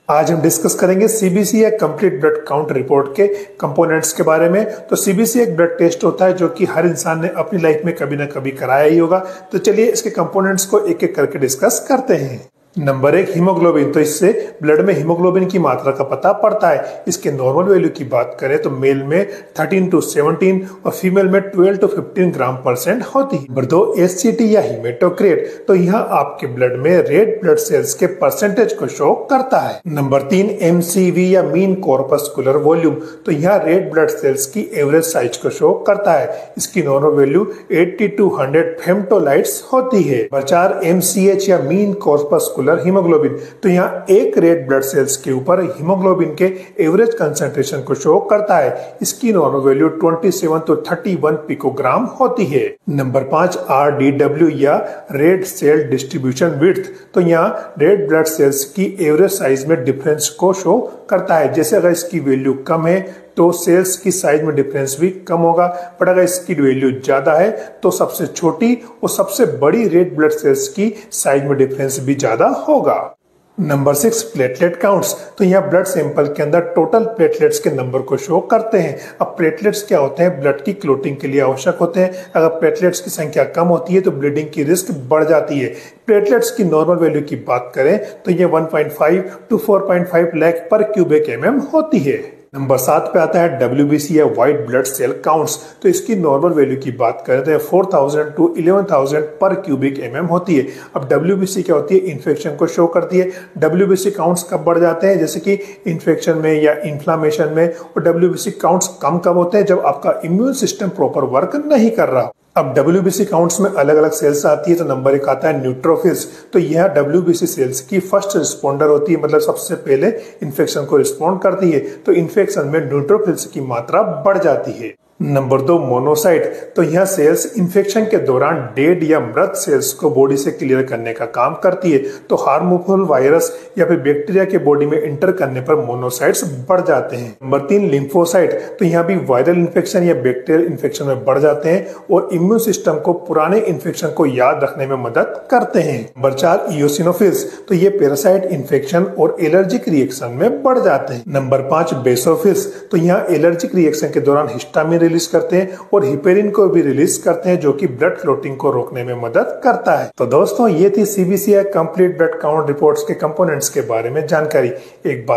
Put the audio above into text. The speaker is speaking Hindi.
आज हम डिस्कस करेंगे सीबीसी या कंप्लीट ब्लड काउंट रिपोर्ट के कंपोनेंट्स के बारे में। तो सीबीसी एक ब्लड टेस्ट होता है जो कि हर इंसान ने अपनी लाइफ में कभी ना कभी कराया ही होगा। तो चलिए इसके कंपोनेंट्स को एक एक करके डिस्कस करते हैं। Number 1, haemoglobin. तो इससे ब्लड में हीमोग्लोबिन की मात्रा का पता पड़ता है। इसके नॉर्मल वैल्यू की बात करें तो मेल में 13 to 17 और फीमेल में 12 to 15 ग्राम % होती है। नंबर 2, एससीटी या हीमेटोक्रेट। तो यह आपके ब्लड में रेड ब्लड सेल्स के परसेंटेज को शो करता है। नंबर 3, एमसीवी या मीन कॉर्पस्कुलर वॉल्यूम। तो यह रेड ब्लड सेल्स की एवरेज साइज को शो करता है। इसकी नॉर्मल वैल्यू 80 to 100 फेम्टोलाइट्स होती है। नंबर 4, एमसीएच या मीन कॉर्पस्कुलर हीमोग्लोबिन। तो यहाँ एक रेड ब्लड सेल्स के ऊपर हीमोग्लोबिन के एवरेज कंसंट्रेशन को शो करता है। इसकी नॉर्मल वैल्यू 27 to 31 पिकोग्राम होती है। नंबर 5, RDW या रेड सेल डिस्ट्रीब्यूशन विड्थ। तो यहाँ रेड ब्लड सेल्स की एवरेज साइज में डिफरेंस को शो करता है। जैसे अगर इसकी वैल्यू कम है तो सेल्स की साइज में डिफरेंस भी कम होगा, बट अगर इसकी वैल्यू ज्यादा है तो सबसे छोटी और सबसे बड़ी रेड ब्लड सेल्स की साइज में डिफरेंस भी ज्यादा होगा। Number 6, platelet counts. तो यहाँ ब्लड सैंपल के अंदर टोटल प्लेटलेट्स के नंबर को शो करते हैं। अब प्लेटलेट्स क्या होते हैं? ब्लड की क्लोटिंग के लिए आवश्यक होते हैं। अगर प्लेटलेट्स की संख्या कम होती है तो ब्लीडिंग की रिस्क बढ़ जाती है। प्लेटलेट्स की नॉर्मल वैल्यू की बात करें तो ये 1.5 to 4.5 लाख पर क्यूबिक mm होती है। नंबर 7 पे आता है WBC या व्हाइट ब्लड सेल काउंट्स। तो इसकी नॉर्मल वैल्यू की बात करें तो 4000 to 11000 पर क्यूबिक mm होती है। अब WBC क्या होती है? इन्फेक्शन को शो करती है। WBC काउंट्स कब बढ़ जाते हैं? जैसे कि इन्फेक्शन में या इन्फ्लामेशन में। और WBC काउंट्स कम होते हैं जब आपका इम्यून सिस्टम प्रॉपर वर्क नहीं कर रहा। अब WBC काउंट्स में अलग अलग सेल्स आती है। तो नंबर 1 आता है न्यूट्रोफिल्स। तो यह WBC सेल्स की फर्स्ट रिस्पॉन्डर होती है, मतलब सबसे पहले इन्फेक्शन को रिस्पॉन्ड करती है। तो इन्फेक्शन में न्यूट्रोफिल्स की मात्रा बढ़ जाती है। Number 2, monocyte. तो यह सेल्स इन्फेक्शन के दौरान डेड या मृत सेल्स को बॉडी से क्लियर करने का काम करती है। तो हार्मफुल वायरस या फिर बैक्टीरिया के बॉडी में इंटर करने पर मोनोसाइट्स बढ़ जाते हैं। Number 3, lymphocyte. तो यहाँ भी वायरल इन्फेक्शन या बैक्टीरियल इन्फेक्शन में बढ़ जाते हैं और इम्यून सिस्टम को पुराने इन्फेक्शन को याद रखने में मदद करते हैं। नंबर 4, इयोसिनोफिल्स। तो ये पैरासाइट इन्फेक्शन और एलर्जिक रिएक्शन में बढ़ जाते हैं। Number 5, basophils. तो यहाँ एलर्जिक रिएक्शन के दौरान हिस्टामिन रिलीज करते हैं और हिपेरिन को भी रिलीज करते हैं, जो कि ब्लड क्लॉटिंग को रोकने में मदद करता है। तो दोस्तों, ये थी सीबीसी या कंप्लीट ब्लड काउंट रिपोर्ट्स के कंपोनेंट्स के बारे में जानकारी। एक बात